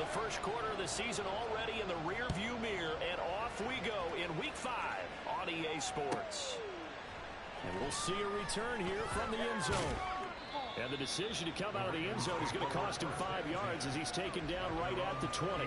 The first quarter of the season already in the rear-view mirror, and off we go in Week 5 on EA Sports. And we'll see a return here from the end zone. And the decision to come out of the end zone is going to cost him 5 yards as he's taken down right at the 20.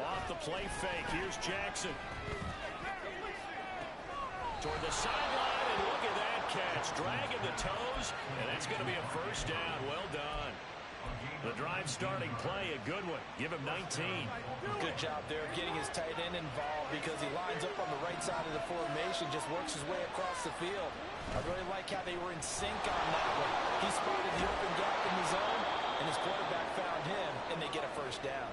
Off the play fake, here's Jackson. Toward the sideline, and look at that catch. Dragging the toes, and that's going to be a first down. Well done. The drive starting play, a good one. Give him 19. Good job there of getting his tight end involved because he lines up on the right side of the formation, just works his way across the field. I really like how they were in sync on that one. He spotted the open gap in the zone, and his quarterback found him, and they get a first down.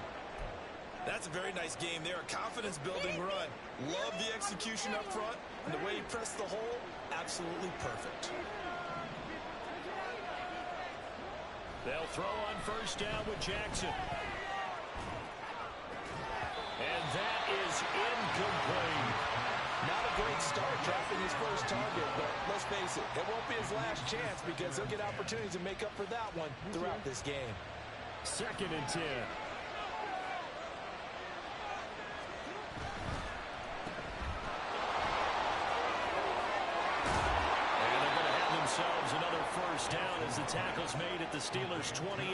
That's a very nice game there, a confidence-building run. Love the execution up front, and the way he pressed the hole, absolutely perfect. They'll throw on first down with Jackson. And that is incomplete. Not a great start dropping his first target, but let's face it, it won't be his last chance because he'll get opportunities to make up for that one throughout this game. 2nd and 10. Another first down as the tackle's made at the Steelers' 28.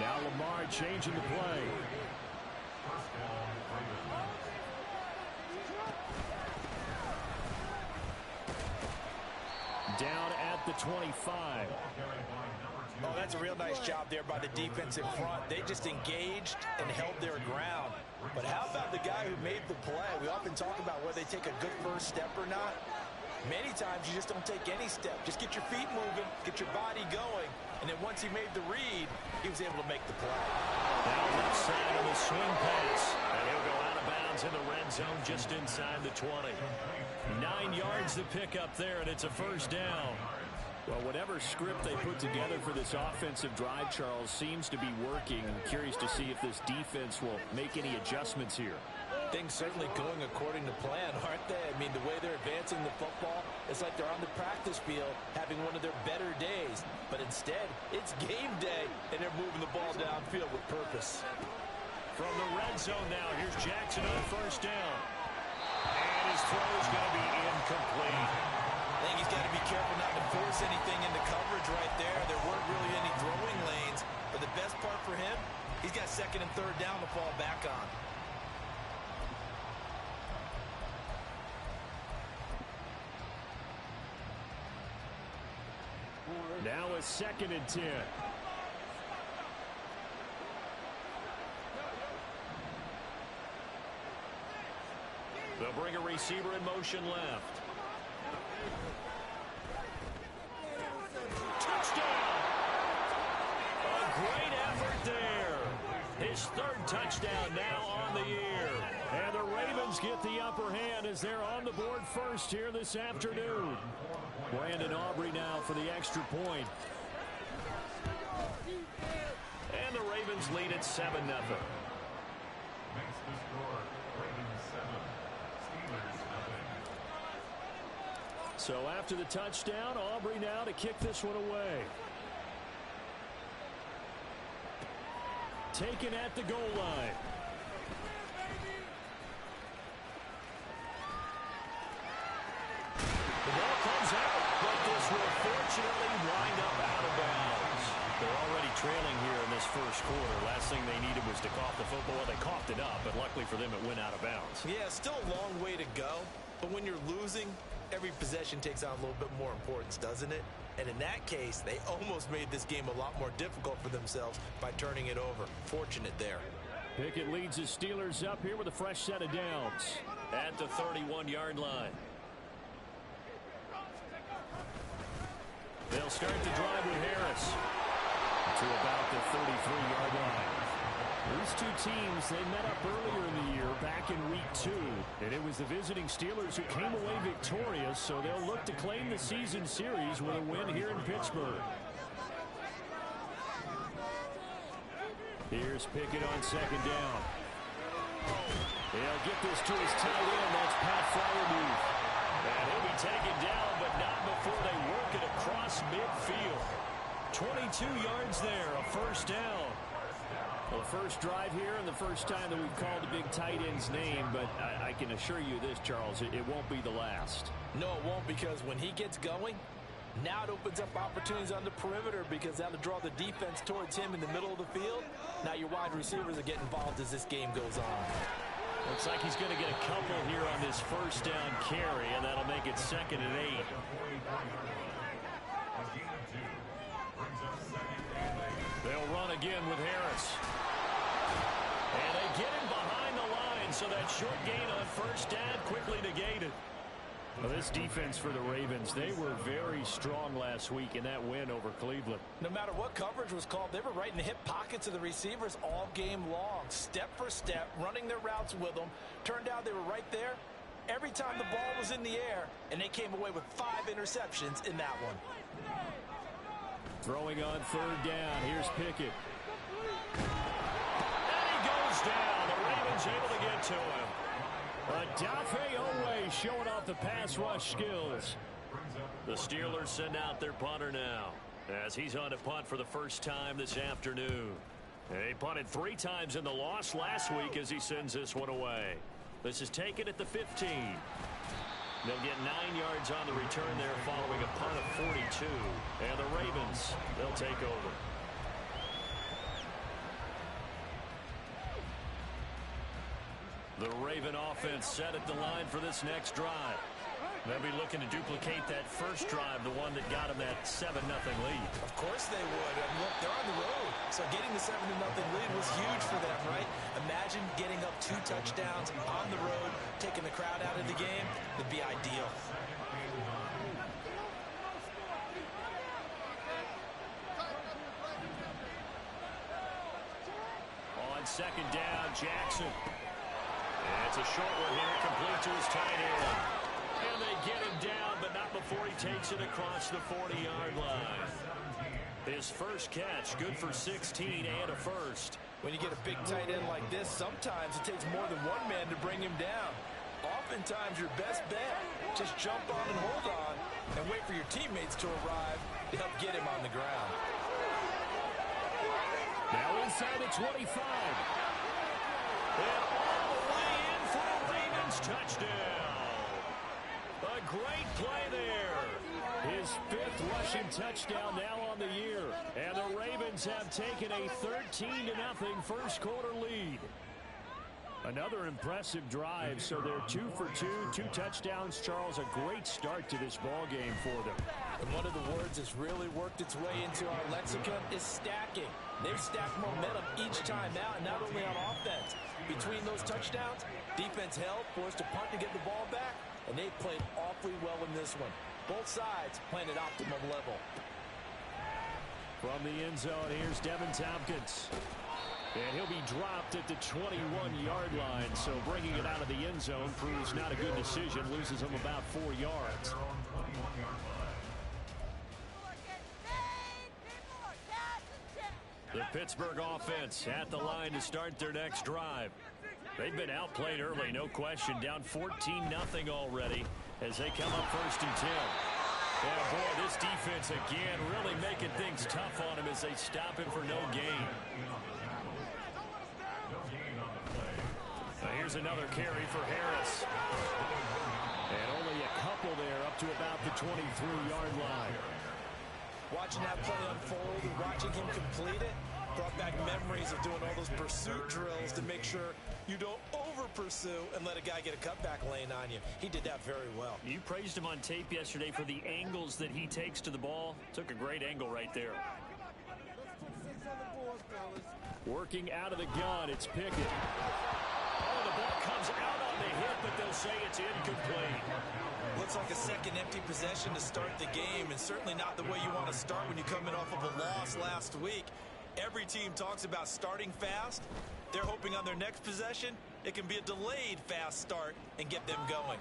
Now Lamar changing the play. Down at the 25. Oh, that's a real nice job there by the defense in front. They just engaged and held their ground. But how about the guy who made the play? We often talk about whether they take a good first step or not. Many times you just don't take any step. Just get your feet moving, get your body going, and then once he made the read, he was able to make the play. Now left side of the swing pass, and he'll go out of bounds in the red zone just inside the 20. 9 yards to pick up there, and it's a first down. Well, whatever script they put together for this offensive drive, Charles, seems to be working. I'm curious to see if this defense will make any adjustments here. Things certainly going according to plan, aren't they? I mean, the way they're advancing the football, it's like they're on the practice field having one of their better days. But instead, it's game day, and they're moving the ball downfield with purpose. From the red zone now, here's Jackson on first down. And his throw is going to be incomplete. I think he's got to be careful not to force anything into coverage right there. There weren't really any throwing lanes. But the best part for him, he's got 2nd and 3rd down to fall back on. Now a 2nd and 10. They'll bring a receiver in motion left. Touchdown! A great effort there. His 3rd touchdown now on the year. And the Ravens get the upper hand as they're on the board first here this afternoon. Brandon Aubrey now for the extra point. And the Ravens lead at 7-0. So after the touchdown, Aubrey now to kick this one away. Taken at the goal line. The ball comes out, but this will fortunately wind up out of bounds. They're already trailing here in this first quarter. Last thing they needed was to cough the football. Well, they coughed it up, but luckily for them, it went out of bounds. Yeah, still a long way to go. But when you're losing, every possession takes on a little bit more importance, doesn't it? And in that case, they almost made this game a lot more difficult for themselves by turning it over. Fortunate there. Pickett leads his Steelers up here with a fresh set of downs at the 31-yard line. They'll start the drive with Harris. to about the 33-yard line. These two teams, they met up earlier in the year, back in week 2. And it was the visiting Steelers who came away victorious, so they'll look to claim the season series with a win here in Pittsburgh. Here's Pickett on second down. He'll get this to his tight end. That's Pat Freiermuth. And he'll be taken down, but not before they work it across midfield. 22 yards there, a first down. Well, the first drive here and the first time that we've called the big tight end's name, but I can assure you this, Charles, it won't be the last. No, it won't, because when he gets going, now it opens up opportunities on the perimeter because that'll draw the defense towards him in the middle of the field. Now your wide receivers are getting involved as this game goes on. Looks like he's going to get a couple here on this first down carry, and that'll make it 2nd and 8. They'll run again with Harris. And they get him behind the line, so that short gain on first down quickly negated. Well, this defense for the Ravens, they were very strong last week in that win over Cleveland. No matter what coverage was called, they were right in the hip pockets of the receivers all game long. Step for step, running their routes with them. Turned out they were right there every time the ball was in the air, and they came away with 5 interceptions in that one. Throwing on third down. Here's Pickett. And he goes down. The Ravens able to get to him. Odafe Oweh showing off the pass rush skills. The Steelers send out their punter now as he's on to punt for the first time this afternoon. They punted 3 times in the loss last week as he sends this one away. This is taken at the 15. They'll get 9 yards on the return there following a punt of 42. And the Ravens, they'll take over. The Raven offense set at the line for this next drive. They'll be looking to duplicate that first drive, the one that got them that 7-0 lead. Of course they would. And look, they're on the road. So getting the 7-0 lead was huge for them, right? Imagine getting up 2 touchdowns on the road, taking the crowd out of the game. It'd be ideal. On second down, Jackson. It's a short one here, complete to his tight end. And they get him down, but not before he takes it across the 40-yard line. His first catch, good for 16 and a first. When you get a big tight end like this, sometimes it takes more than one man to bring him down. Oftentimes, your best bet, just jump on and hold on and wait for your teammates to arrive to help get him on the ground. Now inside the 25. And all the way in for a Ravens touchdown. A great play there. His 5th rushing touchdown now on the year. And the Ravens have taken a 13-0 first quarter lead. Another impressive drive, so they're 2 for 2, 2 touchdowns. Charles, a great start to this ball game for them. And one of the words that's really worked its way into our lexicon is stacking. They've stacked momentum each time out, not only on offense. Between those touchdowns, defense held, forced a punt to get the ball back, and they played awfully well in this one. Both sides playing at optimum level. From the end zone, here's Devin Tompkins. And he'll be dropped at the 21-yard line, so bringing it out of the end zone proves not a good decision, loses him about 4 yards. The Pittsburgh offense at the line to start their next drive. They've been outplayed early, no question, down 14-0 already as they come up 1st and 10. Yeah, boy, this defense again really making things tough on him as they stop him for no gain. Here's another carry for Harris. And only a couple there up to about the 23-yard line. Watching that play unfold and watching him complete it brought back memories of doing all those pursuit drills to make sure you don't over-pursue and let a guy get a cutback lane on you. He did that very well. You praised him on tape yesterday for the angles that he takes to the ball. Took a great angle right there. Working out of the gun, it's Pickett. Oh, the ball comes out on the hit, but they'll say it's incomplete. Looks like a second empty possession to start the game, and certainly not the way you want to start when you're coming off of a loss last week. Every team talks about starting fast. They're hoping on their next possession, it can be a delayed fast start and get them going.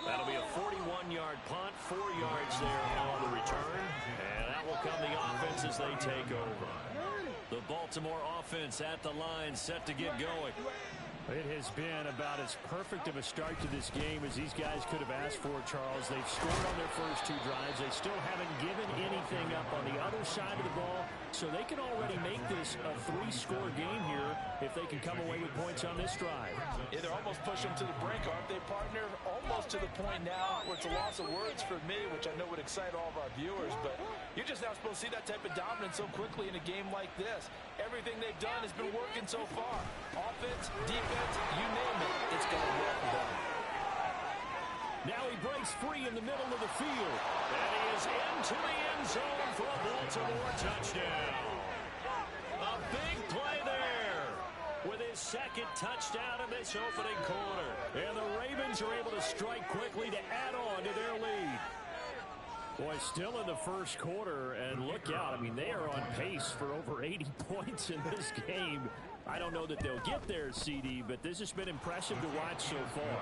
That'll be a 41-yard punt, 4 yards there on the return. And that will come the offense as they take over. The Baltimore offense at the line, set to get going. It has been about as perfect of a start to this game as these guys could have asked for, Charles. They've scored on their first 2 drives. They still haven't given anything up on the other side of the ball, so they can already make this a 3-score game here if they can come away with points on this drive. Yeah, they're almost pushing them to the brink, aren't they, partner? Almost to the point now where it's a loss of words for me, which I know would excite all of our viewers, but you're just not supposed to see that type of dominance so quickly in a game like this. Everything they've done has been working so far. Offense, defense, you name it, it's going to work for them. Now he breaks free in the middle of the field. And he is into the end zone for a Baltimore touchdown. A big play there with his second touchdown in this opening quarter. And the Ravens are able to strike quickly to add on to their lead. Boy, still in the first quarter, and look out. I mean, they are on pace for over 80 points in this game. I don't know that they'll get there, CD, but this has been impressive to watch so far.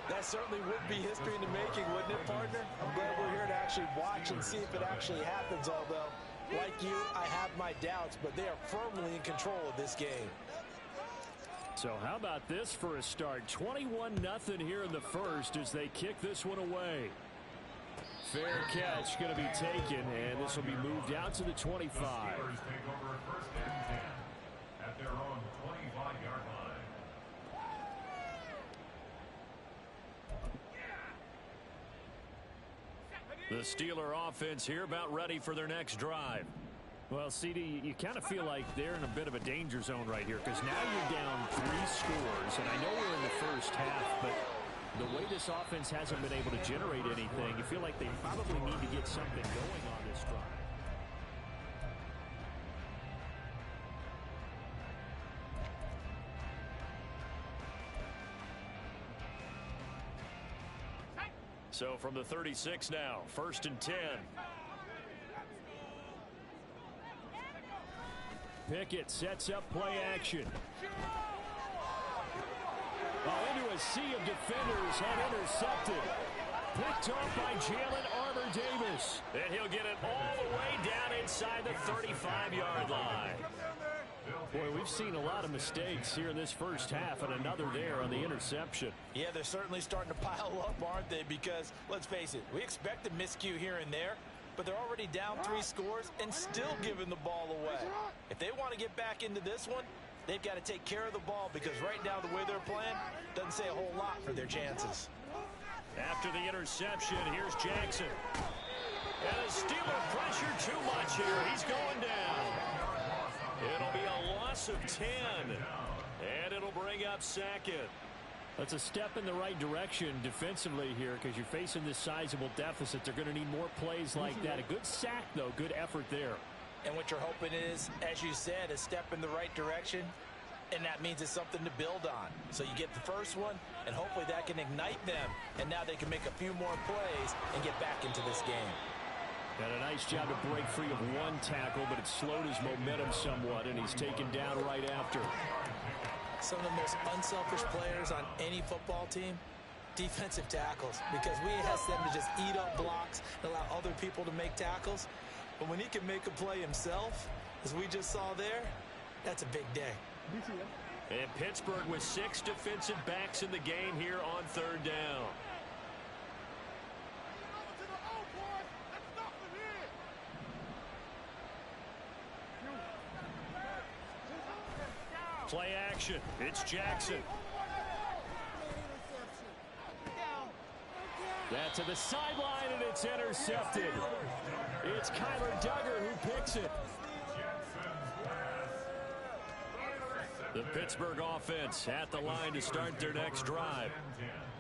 That certainly would be history in the making, wouldn't it, partner? I'm glad we're here to actually watch and see if it actually happens, although, like you, I have my doubts, but they are firmly in control of this game. So how about this for a start? 21-0 here in the first as they kick this one away. Fair catch going to be taken, and this will be moved out to the 25. The Steeler offense here about ready for their next drive. Well, CD, you kind of feel like they're in a bit of a danger zone right here because now you're down 3 scores, and I know we're in the first half, but the way this offense hasn't been able to generate anything, you feel like they probably need to get something going on this drive. So from the 36 now, 1st and 10. Pickett sets up play action. Into a sea of defenders and intercepted. Picked off by Jalen Armour-Davis. And he'll get it all the way down inside the 35-yard line. Boy, we've seen a lot of mistakes here in this first half, and another there on the interception. Yeah, they're certainly starting to pile up, aren't they? Because, let's face it, we expect a miscue here and there, but they're already down 3 scores and still giving the ball away. If they want to get back into this one, they've got to take care of the ball because right now the way they're playing doesn't say a whole lot for their chances. After the interception, here's Jackson. And the Steeler pressure too much here. He's going down. It'll be a loss of 10. And it'll bring up Sackett. That's a step in the right direction defensively here because you're facing this sizable deficit. They're going to need more plays like that. A good sack, though. Good effort there. And what you're hoping is, as you said, a step in the right direction, and that means it's something to build on. So you get the first one, and hopefully that can ignite them, and now they can make a few more plays and get back into this game. Got a nice job to break free of 1 tackle, but it slowed his momentum somewhat, and he's taken down right after. Some of the most unselfish players on any football team, defensive tackles, because we ask them to just eat up blocks and allow other people to make tackles. But when he can make a play himself, as we just saw there, that's a big day. And Pittsburgh with 6 defensive backs in the game here on 3rd down. Play action. It's Jackson. That to the sideline, and it's intercepted. It's Kyler Duggar who picks it. The Pittsburgh offense at the line to start their next drive.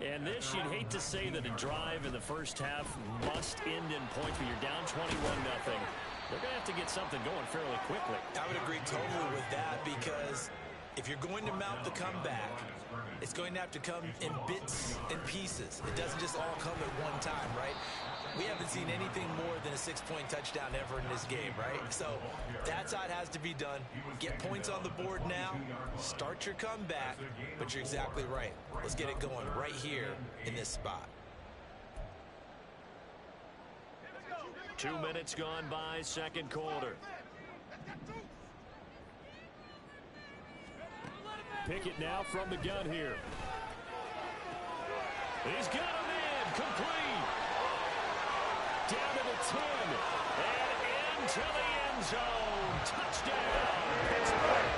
And this, you'd hate to say that a drive in the first half must end in points, but you're down 21-0. They're going to have to get something going fairly quickly. I would agree totally with that because If you're going to mount the comeback, it's going to have to come in bits and pieces. It doesn't just all come at one time, right? We haven't seen anything more than a 6-point touchdown ever in this game, right? So that's how it has to be done. Get points on the board now. Start your comeback. But you're exactly right. Let's get it going right here in this spot. 2 minutes gone by, second quarter. Pickett now from the gun here. He's got him in, complete. Down to the 10, and into the end zone. Touchdown, Pittsburgh.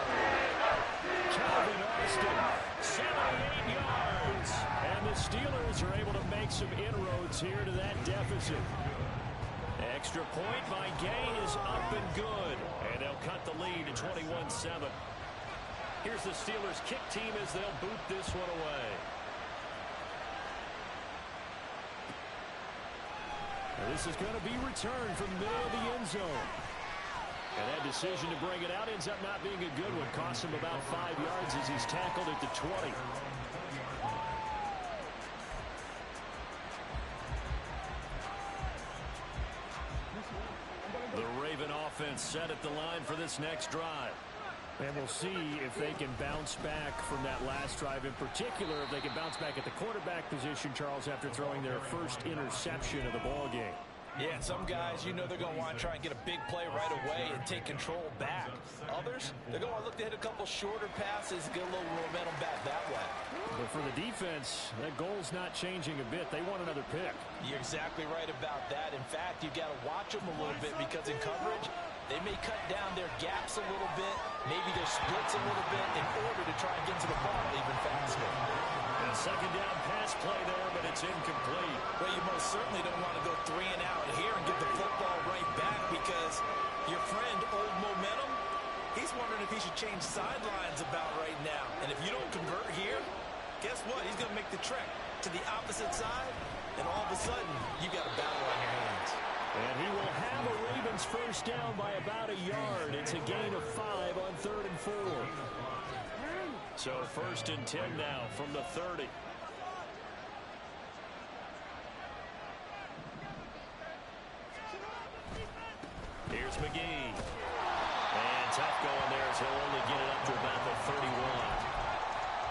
Calvin Austin, 78 yards. And the Steelers are able to make some inroads here to that deficit. Extra point by Gay is up and good. And they'll cut the lead to 21-7. Here's the Steelers kick team as they'll boot this one away. And this is going to be returned from the middle of the end zone. And that decision to bring it out ends up not being a good one. Costs him about 5 yards as he's tackled at the 20. The Raven offense set at the line for this next drive. And we'll see if they can bounce back from that last drive. In particular, if they can bounce back at the quarterback position, Charles, after throwing their first interception of the ball game. Yeah, and some guys, you know they're going to want to try and get a big play right away and take control back. Others, they're going to look to hit a couple shorter passes, get a little momentum back that way. But for the defense, that goal's not changing a bit. They want another pick. You're exactly right about that. In fact, you got to watch them a little bit because in coverage, they may cut down their gaps a little bit, maybe their splits a little bit in order to try and get to the ball even faster. And a second down pass play there, but it's incomplete. Well, you most certainly don't want to go 3 and out here and get the football right back because your friend, Old Momentum, he's wondering if he should change sidelines about right now. And if you don't convert here, guess what? He's going to make the trek to the opposite side, and all of a sudden, you got a battle on your hands. And he will have a Ravens first down by about a yard. It's a gain of 5 on 3rd and 4. So 1st and 10 now from the 30. Here's McGee. And tough going there as he'll only get it up to about the 31.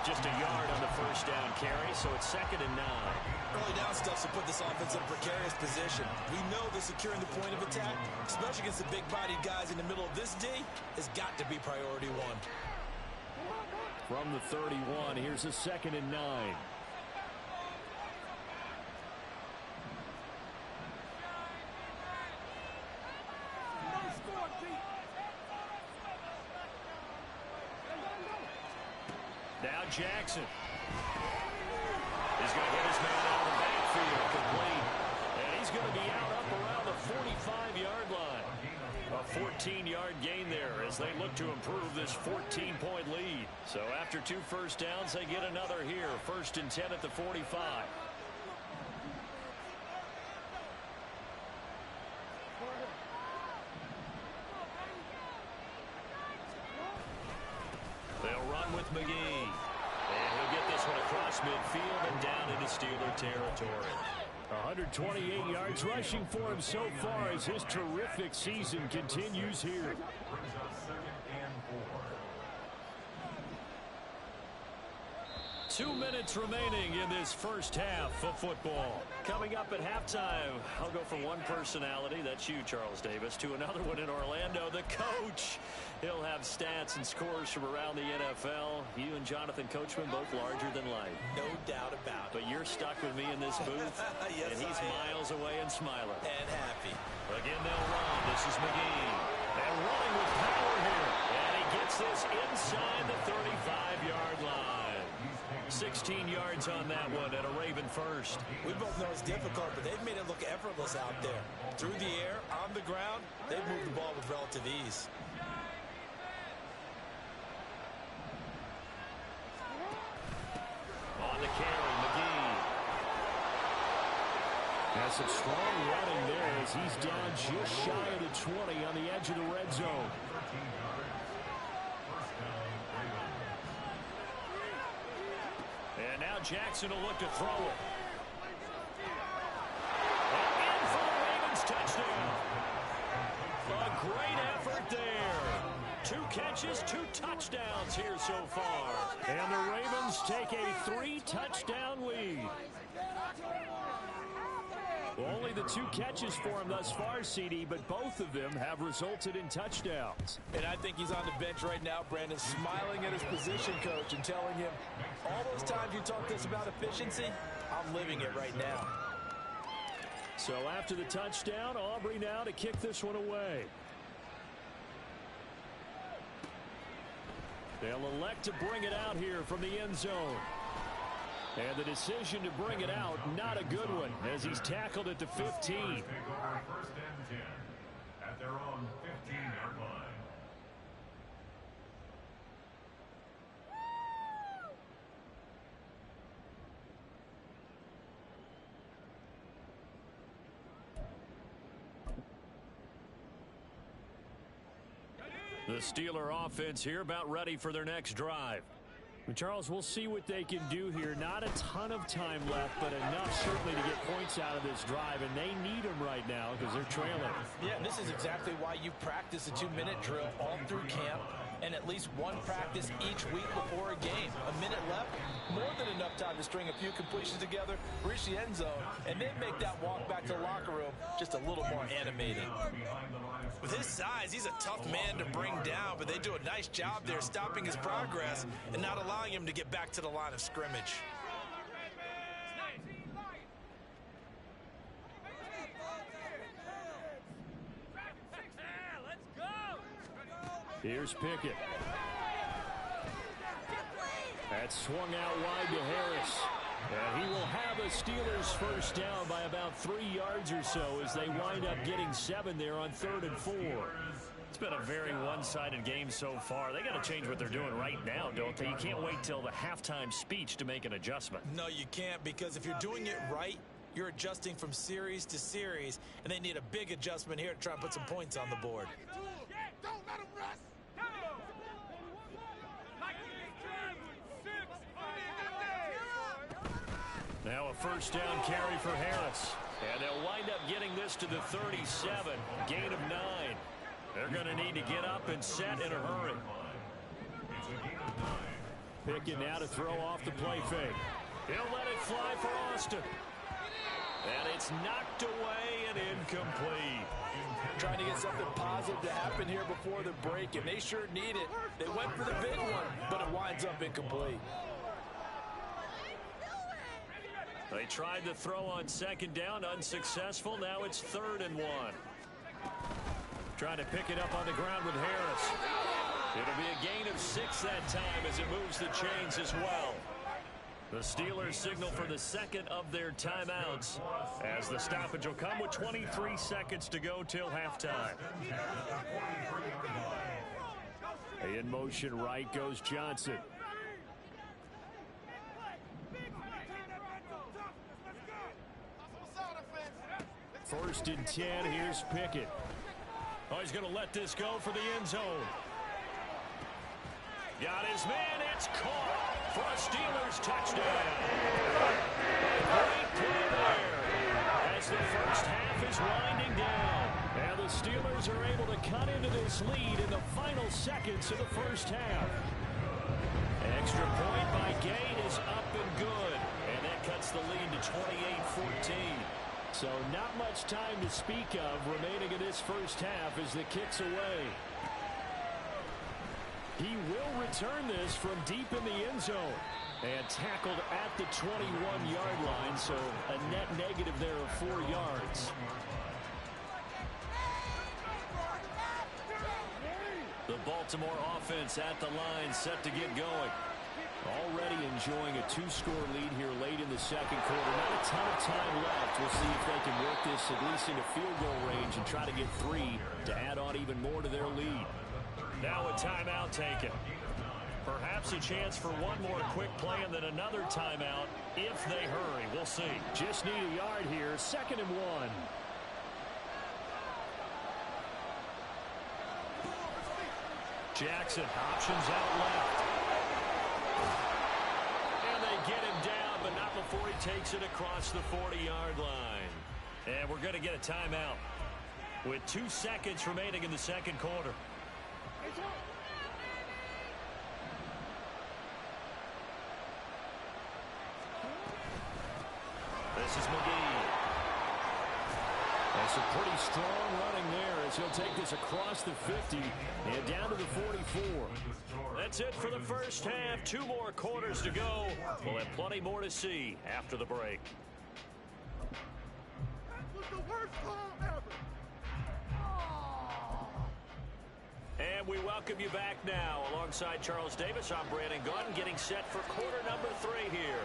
Just a yard on the first down carry, so it's 2nd and 9. Early down stuff to put this offense in a precarious position. We know that securing the point of attack, especially against the big-bodied guys in the middle of this D, has got to be priority 1. From the 31, here's a 2nd and 9. Now Jackson. He's going to hit his man out of the backfield, complete. And he's going to be out up around the 45-yard line. A 14-yard gain there as they look to improve this 14-point lead. So after 2 first downs, they get another here. 1st and 10 at the 45. They'll run with McGee. And he'll get this one across midfield and down into Steeler territory. 128 yards rushing for him so far as his terrific season continues here. Two minutes remaining in this first half of football. Coming up at halftime, I'll go from one personality, that's you, Charles Davis, to another one in Orlando, the coach. He'll have stats and scores from around the NFL. You and Jonathan Coachman both larger than life. No doubt about it. But you're stuck with me in this booth, yes, and he's miles away and smiling. And happy. Again, they'll run. This is McGee. And running with power here. And he gets this inside the 35-yard line. 16 yards on that one and a Raven first. We both know it's difficult, but they've made it look effortless out there. Through the air, on the ground, they've moved the ball with relative ease. On the carry, McGee. Has some strong running there as he's down just shy of the 20 on the edge of the red zone. Jackson will look to throw it. And in for the Ravens touchdown. A great effort there. 2 catches, 2 touchdowns here so far. And the Ravens take a 3-touchdown lead. Only the 2 catches for him thus far, CD, but both of them have resulted in touchdowns. And I think he's on the bench right now, Brandon, smiling at his position coach and telling him, all those times you talked to us about efficiency, I'm living it right now. So after the touchdown, Aubrey now to kick this one away. They'll elect to bring it out here from the end zone. And the decision to bring it out, not a good one, as he's tackled at the 15. First and 10 at their own 15-yard line. The Steeler offense here about ready for their next drive. Charles, we'll see what they can do here. Not a ton of time left, but enough certainly to get points out of this drive, and they need them right now because they're trailing. Yeah, and this is exactly why you practice a 2-minute drill all through camp and at least one practice each week before a game. A minute left, more than enough time to string a few completions together, reach the end zone, and then make that walk back to the locker room just a little more animated. With his size, he's a tough man to bring down, but they do a nice job there stopping his progress and not allowing him to get back to the line of scrimmage. Here's Pickett. That's swung out wide to Harris. And he will have a Steelers first down by about 3 yards or so as they wind up getting 7 there on 3rd and 4. It's been a very one-sided game so far. They got to change what they're doing right now, don't they? You can't wait till the halftime speech to make an adjustment. No, you can't, because if you're doing it right, you're adjusting from series to series, and they need a big adjustment here to try and put some points on the board. Don't let him rest. Now a first down carry for Harris. And they'll wind up getting this to the 37. Gain of 9. They're going to need to get up and set in a hurry. Pickett now to throw off the play fake. He'll let it fly for Austin. And it's knocked away and incomplete. Trying to get something positive to happen here before the break, and they sure need it. They went for the big one, but it winds up incomplete. They tried to throw on second down, unsuccessful. Now it's 3rd and 1. Trying to pick it up on the ground with Harris. It'll be a gain of 6 that time as it moves the chains as well. The Steelers signal for the second of their timeouts as the stoppage will come with 23 seconds to go till halftime. In motion right goes Johnson. First and 10, here's Pickett. Oh, he's going to let this go for the end zone. Got his man, it's caught for a Steelers touchdown. Great play there as the first half is winding down. And the Steelers are able to cut into this lead in the final seconds of the first half. Extra point by Gay is up and good. And that cuts the lead to 28-14. So not much time to speak of remaining in this first half as the kick's away. He will return this from deep in the end zone. And tackled at the 21-yard line, so a net negative there of 4 yards. The Baltimore offense at the line set to get going. Already enjoying a 2-score lead here late in the second quarter. Not a ton of time left. We'll see if they can work this at least into field goal range and try to get 3 to add on even more to their lead. Now a timeout taken. Perhaps a chance for one more quick play and then another timeout if they hurry. We'll see. Just need a yard here. 2nd and 1. Jackson options out left. And they get him down, but takes it across the 40-yard line. And we're going to get a timeout with 2 seconds remaining in the second quarter. This is McGee. That's a pretty strong running there as he'll take this across the 50 and down to the 44. That's it for the first half. 2 more quarters to go. We'll have plenty more to see after the break. That was the worst call ever. And we welcome you back now. Alongside Charles Davis, I'm Brandon Gaudin, getting set for quarter number 3 here.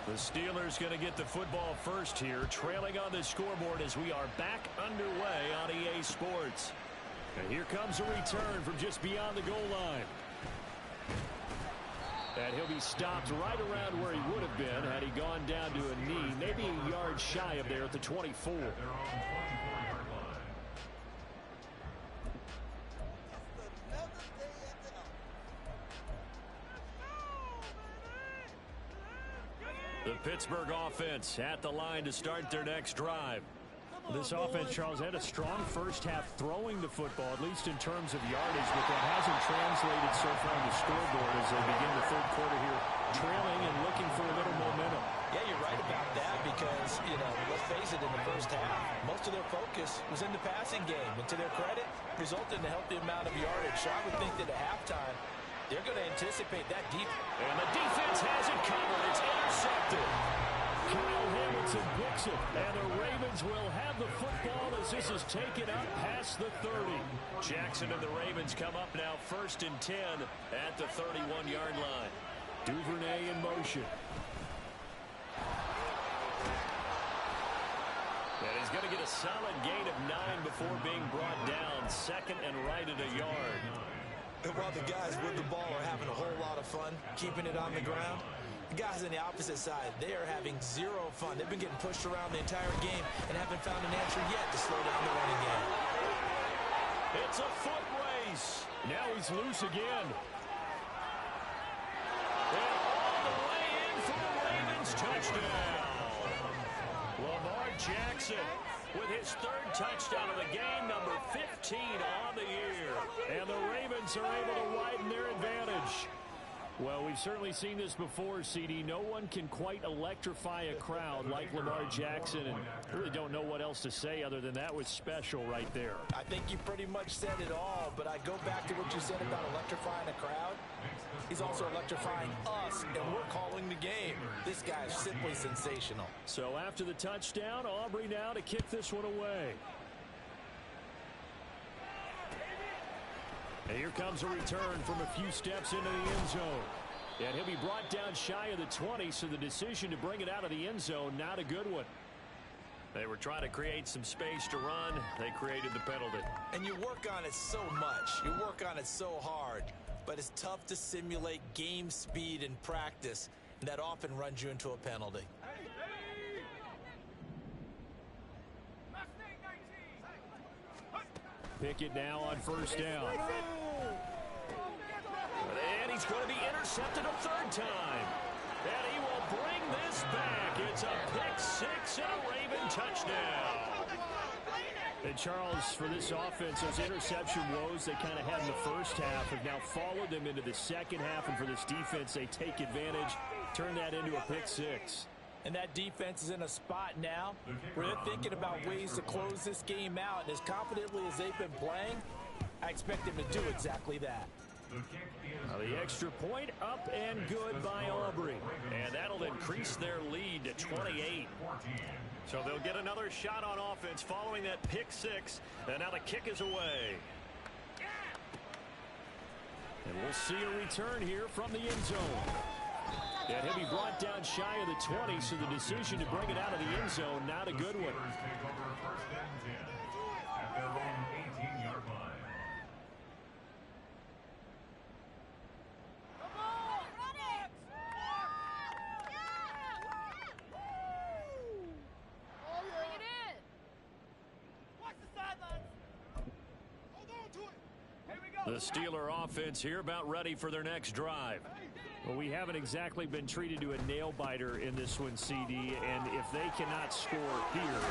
The Steelers going to get the football first here, trailing on the scoreboard as we are back underway on EA Sports. And here comes a return from just beyond the goal line. And he'll be stopped right around where he would have been had he gone down to a knee, maybe a yard shy of there at the 24. The Pittsburgh offense at the line to start their next drive. This offense, Charles, had a strong first half throwing the football, at least in terms of yardage, but that hasn't translated so far on the scoreboard as they begin the third quarter here, trailing and looking for a little momentum. Yeah, you're right about that because, let's face it, in the first half, most of their focus was in the passing game. And to their credit, resulted in a healthy amount of yardage. So I would think that at halftime, they're going to anticipate that deep. And the defense has it covered. It's intercepted. Kyle Hamilton picks it, and the Ravens will have the football as this is taken up past the 30. Jackson and the Ravens come up now 1st and 10 at the 31-yard line. Duvernay in motion. And he's going to get a solid gain of 9 before being brought down. 2nd and right at a yard. And while the guys with the ball are having a whole lot of fun keeping it on the ground, the guys on the opposite side, they are having zero fun. They've been getting pushed around the entire game and haven't found an answer yet to slow down the running game. It's a foot race. Now he's loose again. And all the way in for the Ravens touchdown. Lamar Jackson with his 3rd touchdown of the game, number 15 on the year. And the Ravens are able to widen their advantage. Well, we've certainly seen this before, CD. No one can quite electrify a crowd like Lamar Jackson, and really don't know what else to say other than that was special right there. I think you pretty much said it all, but I go back to what you said about electrifying a crowd. He's also electrifying us, and we're calling the game. This guy is simply sensational. So after the touchdown, Aubrey now to kick this one away. And here comes a return from a few steps into the end zone. And he'll be brought down shy of the 20, so the decision to bring it out of the end zone, not a good one. They were trying to create some space to run. They created the penalty. And you work on it so much. You work on it so hard. But it's tough to simulate game speed in practice. And that often runs you into a penalty. Pickett now on 1st down. And he's going to be intercepted a 3rd time. And he will bring this back. It's a pick 6 and a Raven touchdown. And Charles, for this offense, those interception woes they kind of had in the first half have now followed them into the second half. And for this defense, they take advantage, turn that into a pick 6. And that defense is in a spot now where they're thinking about ways to close this game out. And as confidently as they've been playing, I expect them to do exactly that. The extra point up and good by Aubrey. And that'll increase their lead to 28. So they'll get another shot on offense following that pick 6. And now the kick is away. And we'll see a return here from the end zone. And he'll be brought down shy of the 20, so the decision to bring it out of the end zone, not a good one. The Steeler offense here about ready for their next drive. Well, we haven't exactly been treated to a nail-biter in this one, CD, and if they cannot score here,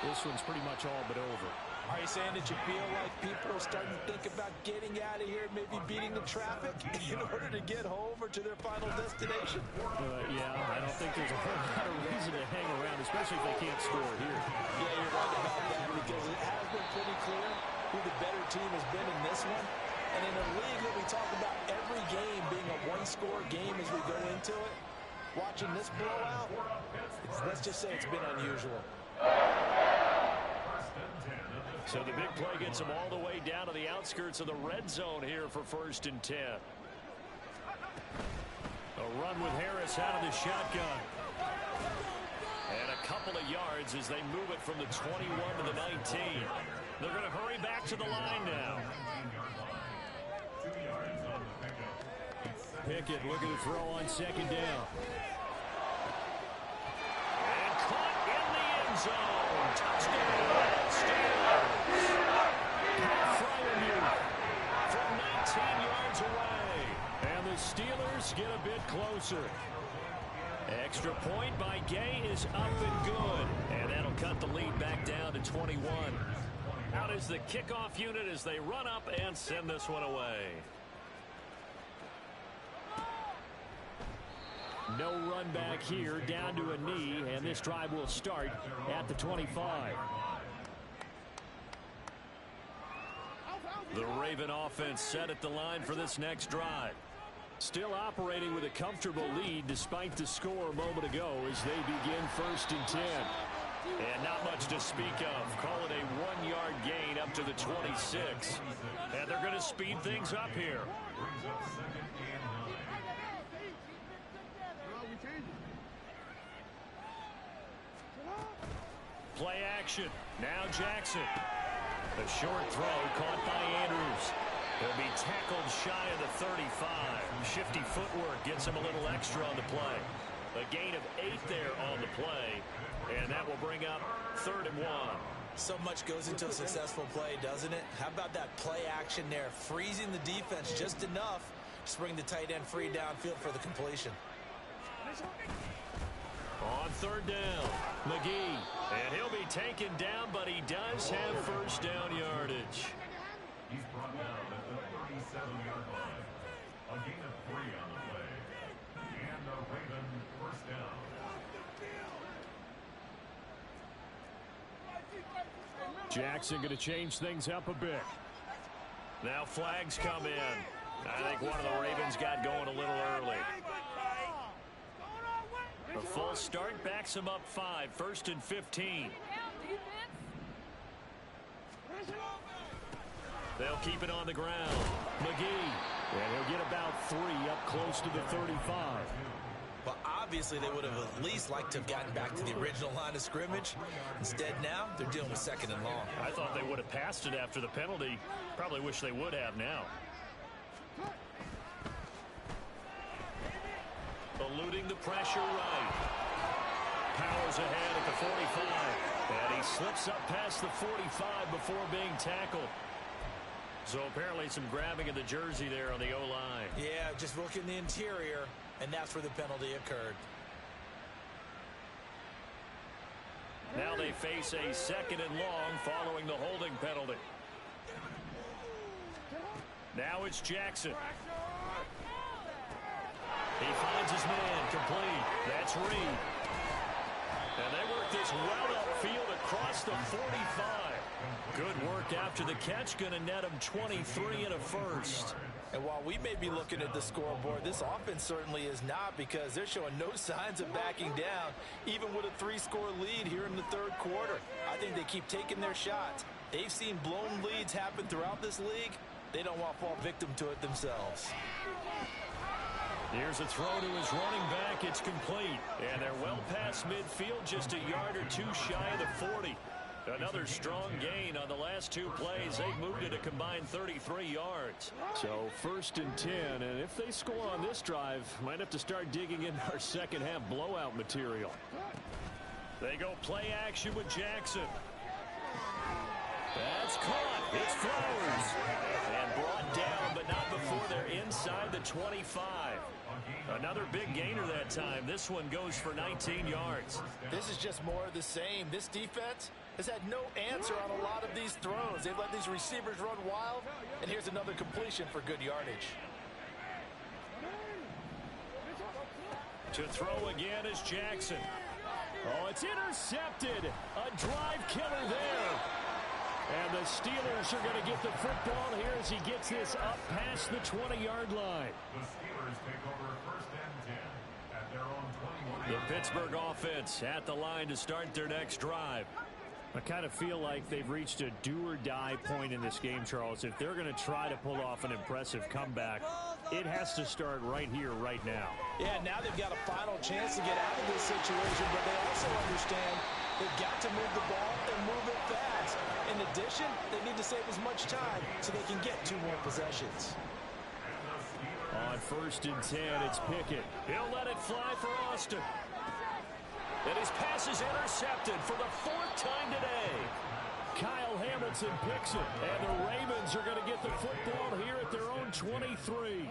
this one's pretty much all but over. Are you saying that you feel like people are starting to think about getting out of here, maybe beating the traffic in order to get home or to their final destination? Yeah, I don't think there's a whole lot of reason to hang around, especially if they can't score here. Yeah, you're right about that because it has been pretty clear who the better team has been in this one. And in a league that we talk about every game being a one-score game as we go into it, watching this blowout, let's just say it's been unusual. So the big play gets them all the way down to the outskirts of the red zone here for 1st and 10. A run with Harris out of the shotgun. And a couple of yards as they move it from the 21 to the 19. They're going to hurry back to the line now. Pickett looking to throw on 2nd down. And caught in the end zone. Touchdown, Steelers. Pat Freiermuth from 19 yards away. And the Steelers get a bit closer. Extra point by Gay is up and good. And that'll cut the lead back down to 21. Out is the kickoff unit as they run up and send this one away. No run back here, down to a knee, and this drive will start at the 25. The Raven offense set at the line for this next drive. Still operating with a comfortable lead despite the score a moment ago as they begin 1st and 10. And not much to speak of. Call it a 1-yard gain up to the 26. And they're going to speed things up here. Play action. Now Jackson. The short throw caught by Andrews. He'll be tackled shy of the 35. Shifty footwork gets him a little extra on the play. A gain of 8 there on the play. And that will bring up 3rd and 1. So much goes into a successful play, doesn't it? How about that play action there? Freezing the defense just enough to bring the tight end free downfield for the completion. On 3rd down, McGee. And he'll be taken down, but he does have 1st down yardage. He's brought down at the 37-yard line. A gain of 3 on the play. And a Raven 1st down. Jackson going to change things up a bit. Now flags come in. I think one of the Ravens got going a little early. A full start backs him up 5. 1st and 15. They'll keep it on the ground. McGee. And he'll get about 3 up close to the 35. But obviously they would have at least liked to have gotten back to the original line of scrimmage. Instead now, they're dealing with 2nd and long. I thought they would have passed it after the penalty. Probably wish they would have now. Eluding the pressure right. Powers ahead at the 45. And he slips up past the 45 before being tackled. So apparently some grabbing of the jersey there on the O-line. Yeah, just look in the interior, and that's where the penalty occurred. Now they face a 2nd and long following the holding penalty. Now it's Jackson. He finds his man complete. That's Reed. And they work this well upfield across the 45. Good work after the catch. Going to net him 23 and a 1st. And while we may be looking at the scoreboard, this offense certainly is not, because they're showing no signs of backing down, even with a 3-score lead here in the 3rd quarter. I think they keep taking their shots. They've seen blown leads happen throughout this league. They don't want to fall victim to it themselves. Here's a throw to his running back. It's complete. And they're well past midfield, just a yard or 2 shy of the 40. Another strong gain on the last 2 plays. They've moved it a combined 33 yards. So 1st and 10, and if they score on this drive, might have to start digging into our second-half blowout material. They go play action with Jackson. That's caught. It's Flowers. And brought down, but not before they're inside the 25. Another big gainer that time. This one goes for 19 yards. This is just more of the same. This defense has had no answer on a lot of these throws. They've let these receivers run wild, and here's another completion for good yardage. To throw again is Jackson. Oh, it's intercepted. A drive killer there. And the Steelers are going to get the football here as he gets this up past the 20-yard line. The Steelers take over first and 10 at their own 21. The Pittsburgh offense at the line to start their next drive. I kind of feel like they've reached a do-or-die point in this game, Charles. If they're going to try to pull off an impressive comeback, it has to start right here, right now. Yeah, now they've got a final chance to get out of this situation, but they also understand they've got to move the ball and move it fast. In addition, they need to save as much time so they can get 2 more possessions. On first and 10, it's Pickett. He'll let it fly for Austin. And his pass is intercepted for the 4th time today. Kyle Hamilton picks it, and the Ravens are going to get the football here at their own 23.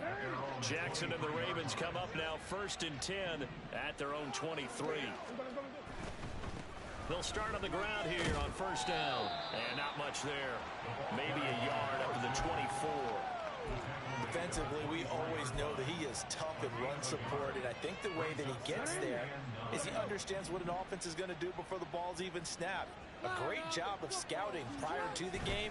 Jackson and the Ravens come up now first and 10 at their own 23. They'll start on the ground here on first down. And not much there. Maybe a yard up to the 24. Defensively, we always know that he is tough and run support, and I think the way that he gets there is he understands what an offense is going to do before the ball's even snapped. A great job of scouting prior to the game,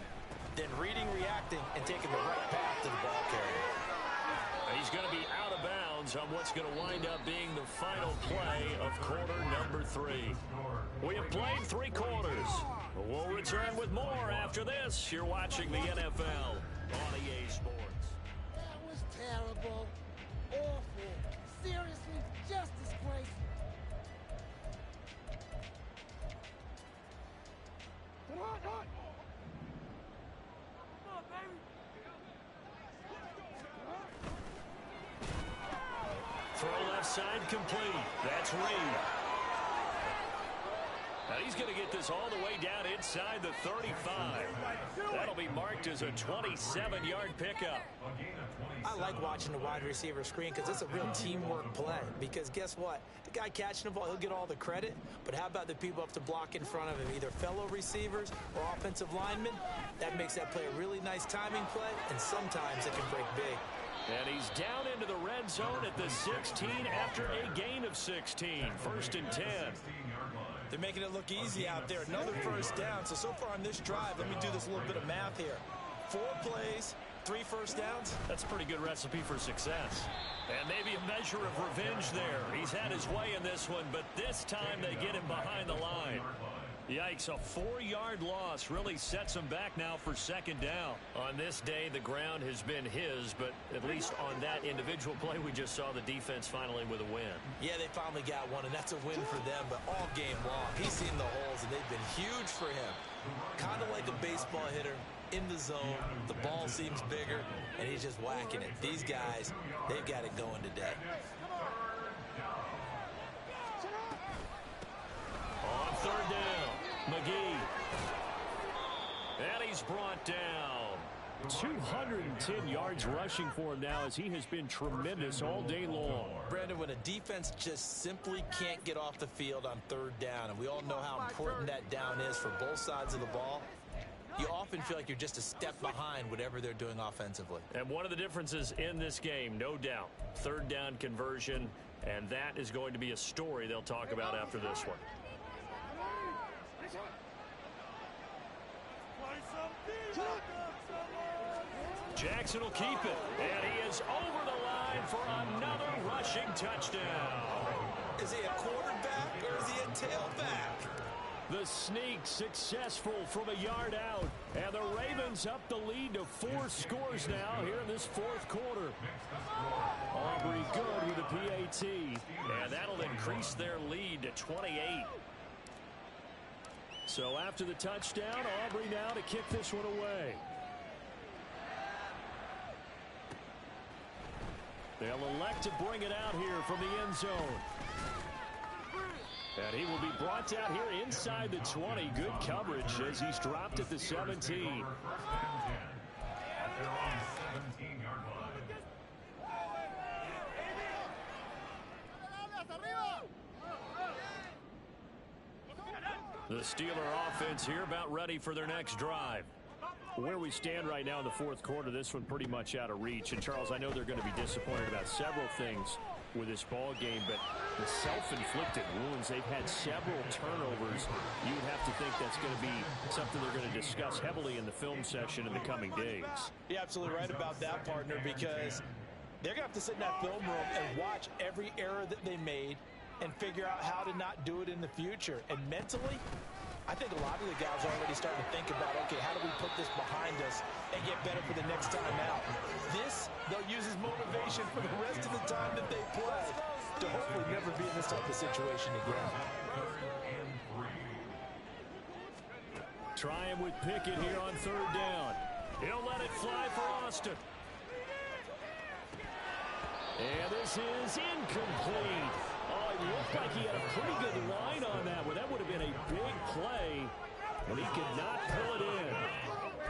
then reading, reacting, and taking the right path to the ball carrier. He's going to be out of bounds on what's going to wind up being the final play of quarter number 3. We have played 3 quarters. We'll return with more after this. You're watching the NFL on EA Sports. That was terrible. Awful. Seriously, just disgraceful. Come on, come on. Come on, baby. Throw left side complete. That's Reed. Now he's going to get this all the way down inside the 35. That'll be marked as a 27-yard pickup. I like watching the wide receiver screen because it's a real teamwork play. Because guess what? The guy catching the ball, he'll get all the credit. But how about the people up to block in front of him, either fellow receivers or offensive linemen? That makes that play a really nice timing play, and sometimes it can break big. And he's down into the red zone at the 16 after a gain of 16. First and 10. They're making it look easy out there. Another first down. So far on this drive, let me do this little bit of math here. 4 plays, 3 first downs. That's a pretty good recipe for success. And maybe a measure of revenge there. He's had his way in this one, but this time they get him behind the line. Yikes, a 4-yard loss really sets him back now for second down. On this day, the ground has been his, but at least on that individual play, we just saw the defense finally with a win. Yeah, they finally got one, and that's a win for them, but all game long, he's seen the holes, and they've been huge for him. Kind of like a baseball hitter in the zone. The ball seems bigger, and he's just whacking it. These guys, they've got it going today. On third down, McGee. And he's brought down. 210 yards rushing for him now as he has been tremendous all day long. Brandon, when a defense just simply can't get off the field on third down, and we all know how important that down is for both sides of the ball, you often feel like you're just a step behind whatever they're doing offensively. And one of the differences in this game, no doubt, third down conversion, and that is going to be a story they'll talk about after this one. Jackson will keep it, and he is over the line for another rushing touchdown. Is he a quarterback or is he a tailback? The sneak successful from a yard out, and the Ravens up the lead to 4 scores now here in this 4th quarter. Aubrey good with a PAT, and that'll increase their lead to 28. So after the touchdown, Aubrey now to kick this one away. They'll elect to bring it out here from the end zone. And he will be brought down here inside the 20. Good coverage as he's dropped at the 17. At their own 17-yard line. The Steeler offense here about ready for their next drive. Where we stand right now in the fourth quarter, this one pretty much out of reach. And, Charles, I know they're going to be disappointed about several things with this ball game, but the self-inflicted wounds, they've had several turnovers. You would have to think that's going to be something they're going to discuss heavily in the film session in the coming days. You're absolutely right about that, partner, because they're going to have to sit in that film room and watch every error that they made and figure out how to not do it in the future. And mentally, I think a lot of the guys are already starting to think about, okay, how do we put this behind us and get better for the next time out? This, they'll use as motivation for the rest of the time that they play to hopefully never be in this type of situation again. Trying with Pickett here on third down. He'll let it fly for Austin. And this is incomplete. Oh, it looked like he had a pretty good line on that one. That would have been a big play, and he could not pull it in.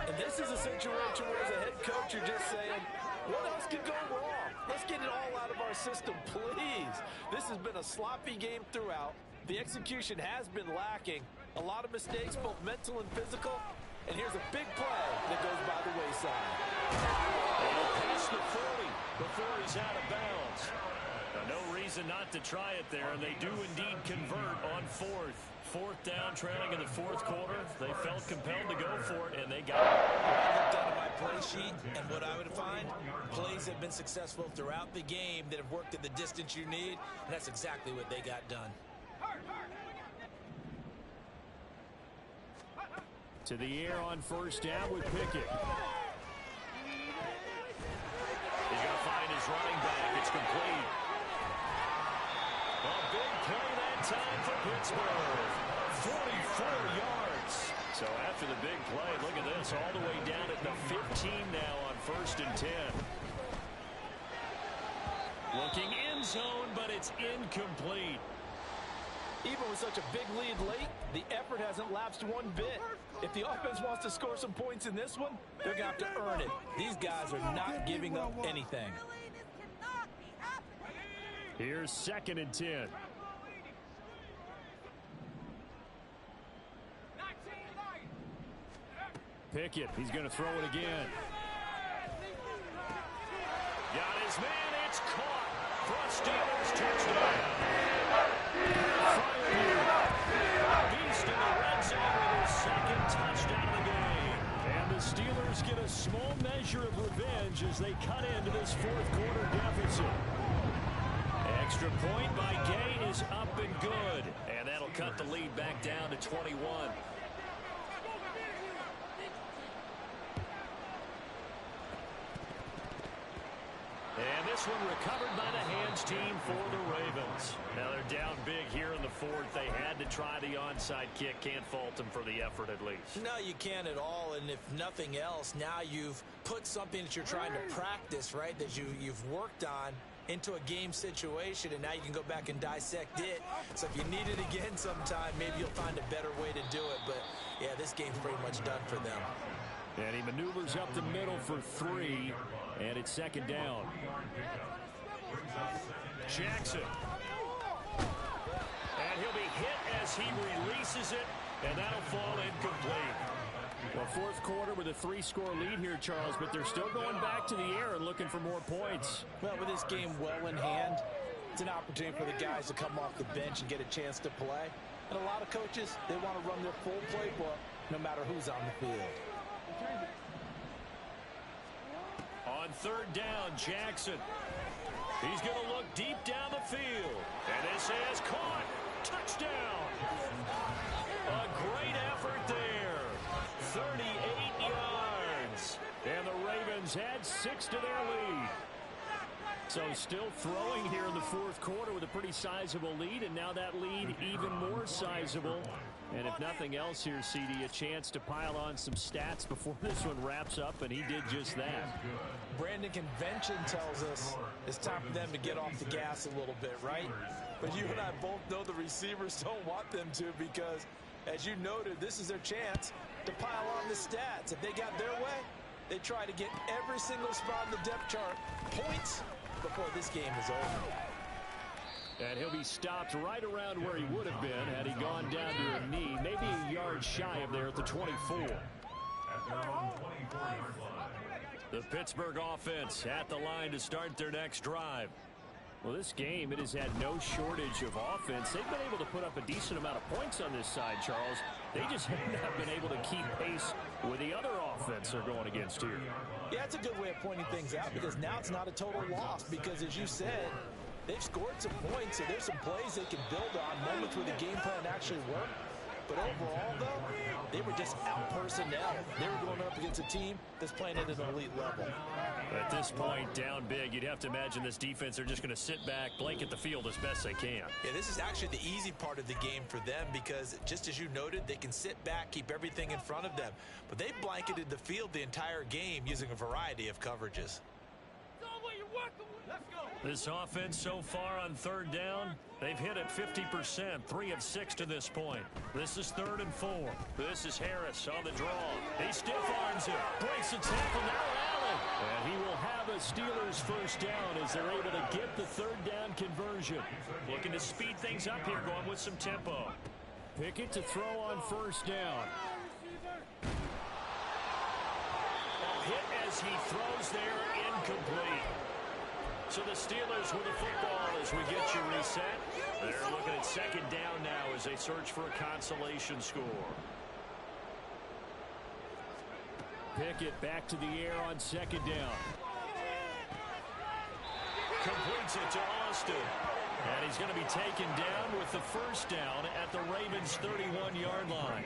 And this is a situation where as a head coach, you're just saying, what else could go wrong? Let's get it all out of our system, please. This has been a sloppy game throughout. The execution has been lacking. A lot of mistakes, both mental and physical. And here's a big play that goes by the wayside. He'll pass the 40 before he's out of bounds. No reason not to try it there, and they do indeed convert on fourth. Fourth down, trailing in the fourth quarter. They felt compelled to go for it, and they got it. I looked down at my play sheet, and what I would find, plays have been successful throughout the game that have worked at the distance you need, and that's exactly what they got done. To the air on first down with Pickett. He's going to find his running back. It's complete. A big play that time for Pittsburgh. 44 yards. So after the big play, look at this, all the way down at the 15 now on first and 10. Looking end zone, but it's incomplete. Even with such a big lead late, the effort hasn't lapsed one bit. If the offense wants to score some points in this one, they're going to have to earn it. These guys are not giving up anything. Here's second and 10. Pickett, he's going to throw it again. Got his man, it's caught. For a Steelers touchdown. Beast in the red zone with his second touchdown of the game. And the Steelers get a small measure of revenge as they cut into this fourth quarter deficit. Extra point by Gay is up and good. And that'll cut the lead back down to 21. And this one recovered by the hands team for the Ravens. Now they're down big here in the fourth. They had to try the onside kick. Can't fault them for the effort at least. No, you can't at all, and if nothing else, now you've put something that you're trying to practice, right, that you've worked on into a game situation, and now you can go back and dissect it. So if you need it again sometime, maybe you'll find a better way to do it. But, yeah, this game's pretty much done for them. And he maneuvers up the middle for 3, and it's second down. Jackson. And he'll be hit as he releases it, and that'll fall incomplete. Well, fourth quarter with a 3-score lead here, Charles, but they're still going back to the air and looking for more points. Well, with this game well in hand, it's an opportunity for the guys to come off the bench and get a chance to play. And a lot of coaches, they want to run their full playbook no matter who's on the field. On third down, Jackson. He's going to look deep down the field. And this is caught. Touchdown. A great effort there. 38 yards. And the Ravens add 6 to their lead. So still throwing here in the fourth quarter with a pretty sizable lead, and now that lead even more sizable. And if nothing else here, CD, a chance to pile on some stats before this one wraps up, and he did just that. Brandon, convention tells us it's time for them to get off the gas a little bit, right? But you and I both know the receivers don't want them to because, as you noted, this is their chance to pile on the stats. If they got their way, they try to get every single spot in the depth chart points before this game is over. And he'll be stopped right around where he would have been had he gone down to a knee, maybe a yard shy of there at the 24. At their own 24-yard line. The Pittsburgh offense at the line to start their next drive. Well, this game, it has had no shortage of offense. They've been able to put up a decent amount of points on this side, Charles. They just have not been able to keep pace with the other offense they're going against here. Yeah, it's a good way of pointing things out because now it's not a total loss because, as you said, they've scored some points, so there's some plays they can build on, moments where the game plan actually worked. But overall, though, they were just out-personnel. They were going up against a team that's playing at an elite level. At this point, down big, you'd have to imagine this defense, they're just going to sit back, blanket the field as best they can. Yeah, this is actually the easy part of the game for them because, just as you noted, they can sit back, keep everything in front of them. But they blanketed the field the entire game using a variety of coverages. This offense so far on third down, they've hit it 50%, 3 of 6 to this point. This is 3rd and 4. This is Harris on the draw. He stiff arms it, breaks the tackle, now Allen. And he will have a Steelers first down as they're able to get the third down conversion. Looking to speed things up here, going with some tempo. Pickett to throw on first down. Hit as he throws there, incomplete. So the Steelers with the football as we get you reset. They're looking at second down now as they search for a consolation score. Pickett back to the air on second down. Completes it to Austin. And he's going to be taken down with the first down at the Ravens' 31-yard line.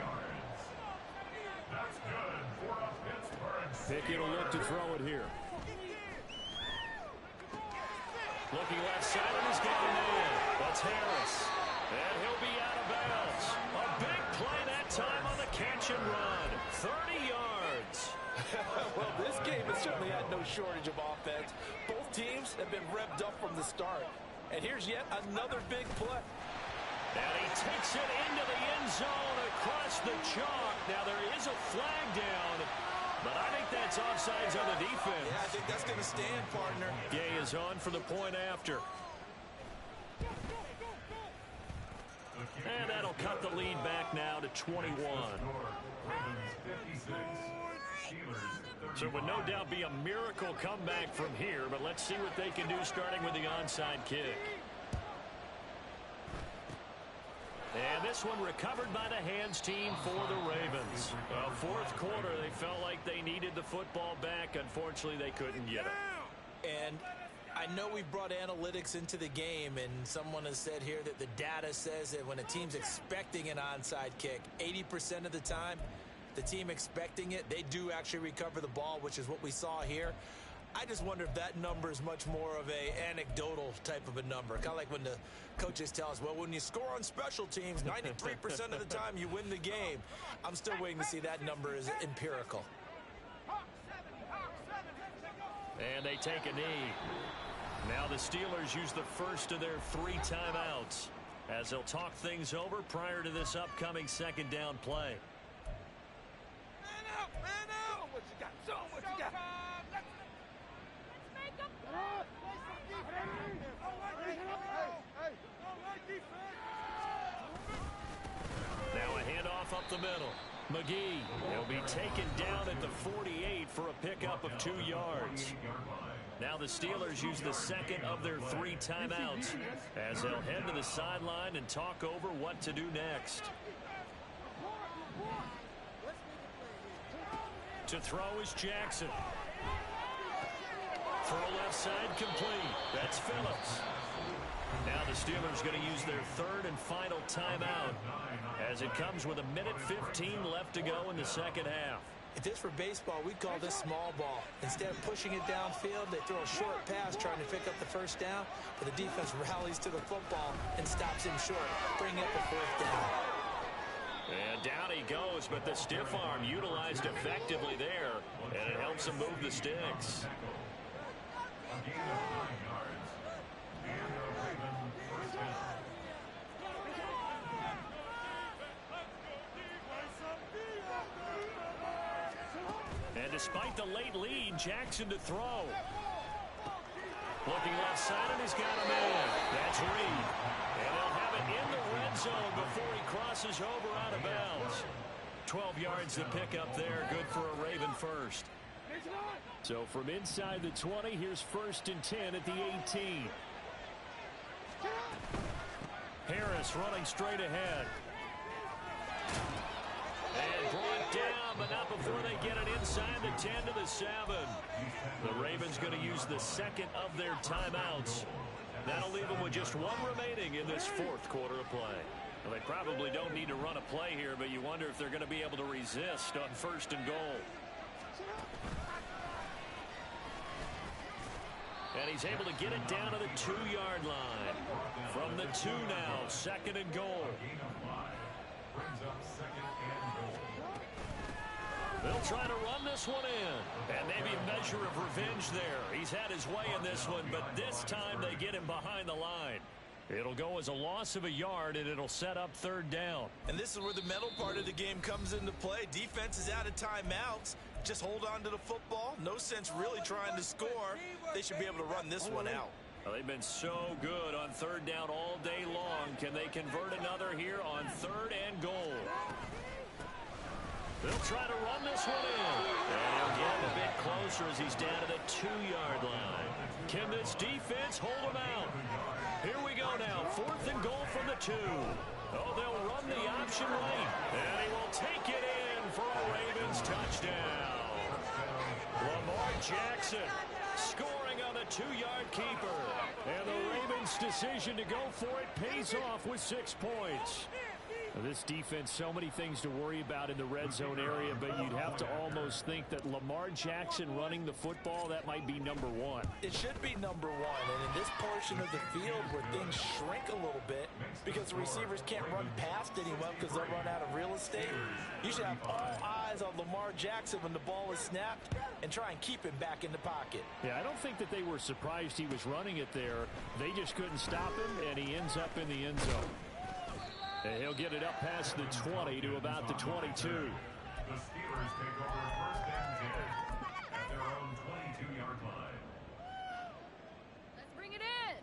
That's good for a Pittsburgh. Pickett will look to throw it here. Looking left side, and he's got a man. That's Harris. And he'll be out of bounds. A big play that time on the catch and run. 30 yards. Well, this game has certainly had no shortage of offense. Both teams have been revved up from the start. And here's yet another big play. And he takes it into the end zone across the chalk. Now there is a flag down, but I think that's offsides on the defense. Yeah, I think that's going to stand, partner. Gay is on for the point after. And that'll cut the lead back now to 21. So it would no doubt be a miracle comeback from here, but let's see what they can do starting with the onside kick. And this one recovered by the hands team for the Ravens. Well, fourth quarter, they felt like they needed the football back. Unfortunately, they couldn't get it. And I know we brought analytics into the game, and someone has said here that the data says that when a team's expecting an onside kick, 80% of the time, the team expecting it, they do actually recover the ball, which is what we saw here. I just wonder if that number is much more of a anecdotal type of a number. Kind of like when the coaches tell us, well, when you score on special teams, 93% of the time you win the game. I'm still waiting to see that number is empirical. And they take a knee. Now the Steelers use the first of their 3 timeouts as they'll talk things over prior to this upcoming second down play. Man out, man out! What you got? Show 'em what you got. Now a handoff up the middle. McGee will be taken down at the 48 for a pickup of 2 yards. Now the Steelers use the second of their 3 timeouts as they'll head to the sideline and talk over what to do next. To throw is Jackson. Throw left side complete. That's Phillips. Now the Steelers going to use their 3rd and final timeout as it comes with 1:15 left to go in the second half. If this were baseball, we'd call this small ball. Instead of pushing it downfield, they throw a short pass trying to pick up the first down, but the defense rallies to the football and stops him short, bringing up a 4th down. And down he goes, but the stiff arm utilized effectively there, and it helps him move the sticks. despite the late lead, Jackson to throw. Looking left side, and he's got him in. That's Reed. And they'll have it in the red zone before he crosses over out of bounds. 12 yards to pick up there. Good for a Raven first. So from inside the 20, here's 1st and 10 at the 18. Harris running straight ahead. And brought down, but not before they get it inside the 10 to the 7. The Ravens going to use the second of their timeouts. That'll leave them with just one remaining in this 4th quarter of play. Well, they probably don't need to run a play here, but you wonder if they're going to be able to resist on 1st and goal. And he's able to get it down to the 2-yard line. From the 2 now, 2nd and goal. They'll try to run this one in. And maybe a measure of revenge there. He's had his way in this one, but this time they get him behind the line. It'll go as a loss of a yard, and it'll set up 3rd down. And this is where the mental part of the game comes into play. Defense is out of timeouts. Just hold on to the football. No sense really trying to score. They should be able to run this one out. Well, they've been so good on 3rd down all day long. Can they convert another here on 3rd and goal? They'll try to run this one in. And he'll get him a bit closer as he's down to the 2-yard line. Can this defense hold him out? Here we go now. 4th and goal from the 2. Oh, they'll run the option late. And he will take it in for a Ravens touchdown. Lamar Jackson scoring on the 2-yard keeper. And the Ravens' decision to go for it pays off with 6 points. This defense, so many things to worry about in the red zone area, but you'd have to almost think that Lamar Jackson running the football, that might be number 1. It should be number 1, and in this portion of the field where things shrink a little bit because the receivers can't run past anyone because they'll run out of real estate, you should have all eyes on Lamar Jackson when the ball is snapped and try and keep him back in the pocket. Yeah, I don't think that they were surprised he was running it there. They just couldn't stop him, and he ends up in the end zone. And he'll get it up past the 20 to about the 22. The Steelers take over 1st and 10 at their own 22-yard line. Let's bring it in.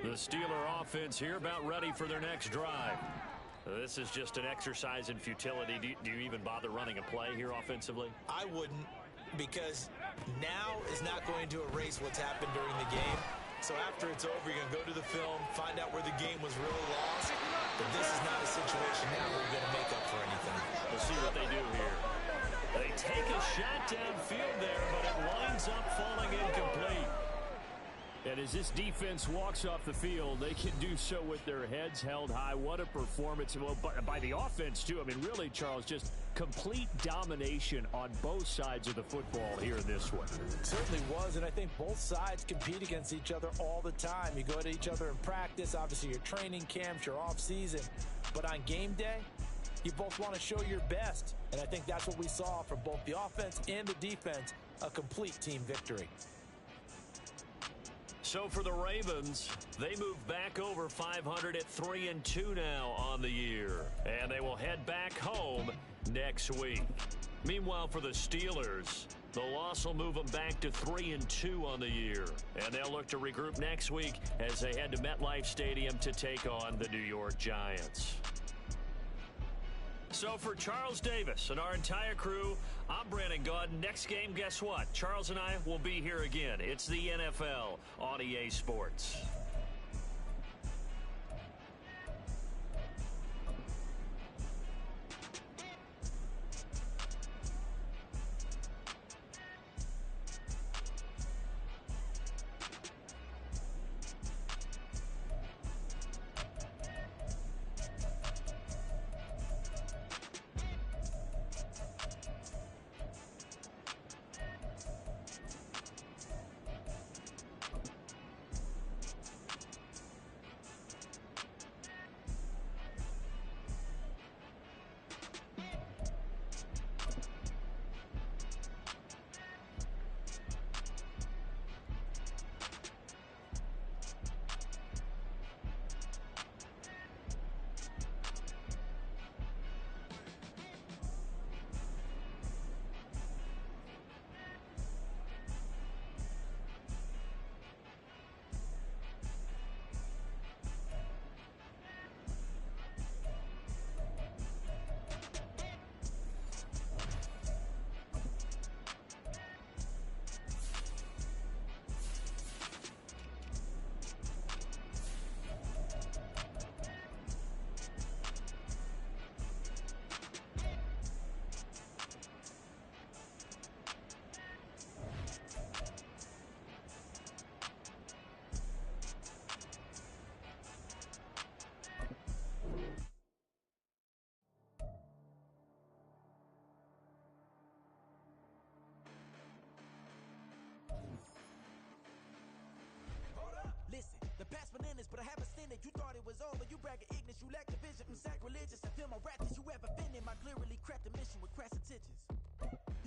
The Steeler offense here about ready for their next drive. This is just an exercise in futility. Do you even bother running a play here offensively? I wouldn't, because now is not going to erase what's happened during the game. So after it's over, you're going to go to the film, find out where the game was really lost. But this is not a situation now where you're going to make up for anything. We'll see what they do here. They take a shot downfield there, but it winds up falling incomplete. And as this defense walks off the field, they can do so with their heads held high. What a performance. Well, by the offense, too. I mean, really, Charles, just complete domination on both sides of the football here in this one. It certainly was, and I think both sides compete against each other all the time. You go to each other in practice, obviously your training camps, your off-season. But on game day, you both want to show your best. And I think that's what we saw from both the offense and the defense, a complete team victory. So for the Ravens, they move back over 500 at 3-2 now on the year. And they will head back home next week. Meanwhile, for the Steelers, the loss will move them back to 3-2 on the year. And they'll look to regroup next week as they head to MetLife Stadium to take on the New York Giants. So for Charles Davis and our entire crew, I'm Brandon Gaudin. Next game, guess what? Charles and I will be here again. It's the NFL on EA Sports. them are rappers you ever been in. My clearly crafted mission with crass intentions.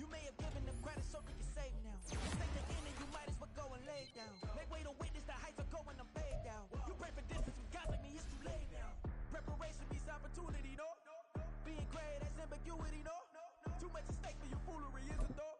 You may have given them credit so they can save now. This ain't the end and you might as well go and lay down. Make way to witness the heights are going, I'm paid down. You pray for distance with guys like me, it's too late now. Preparation means opportunity, no? Being great has ambiguity, no? Too much at stake for your foolery, isn't though?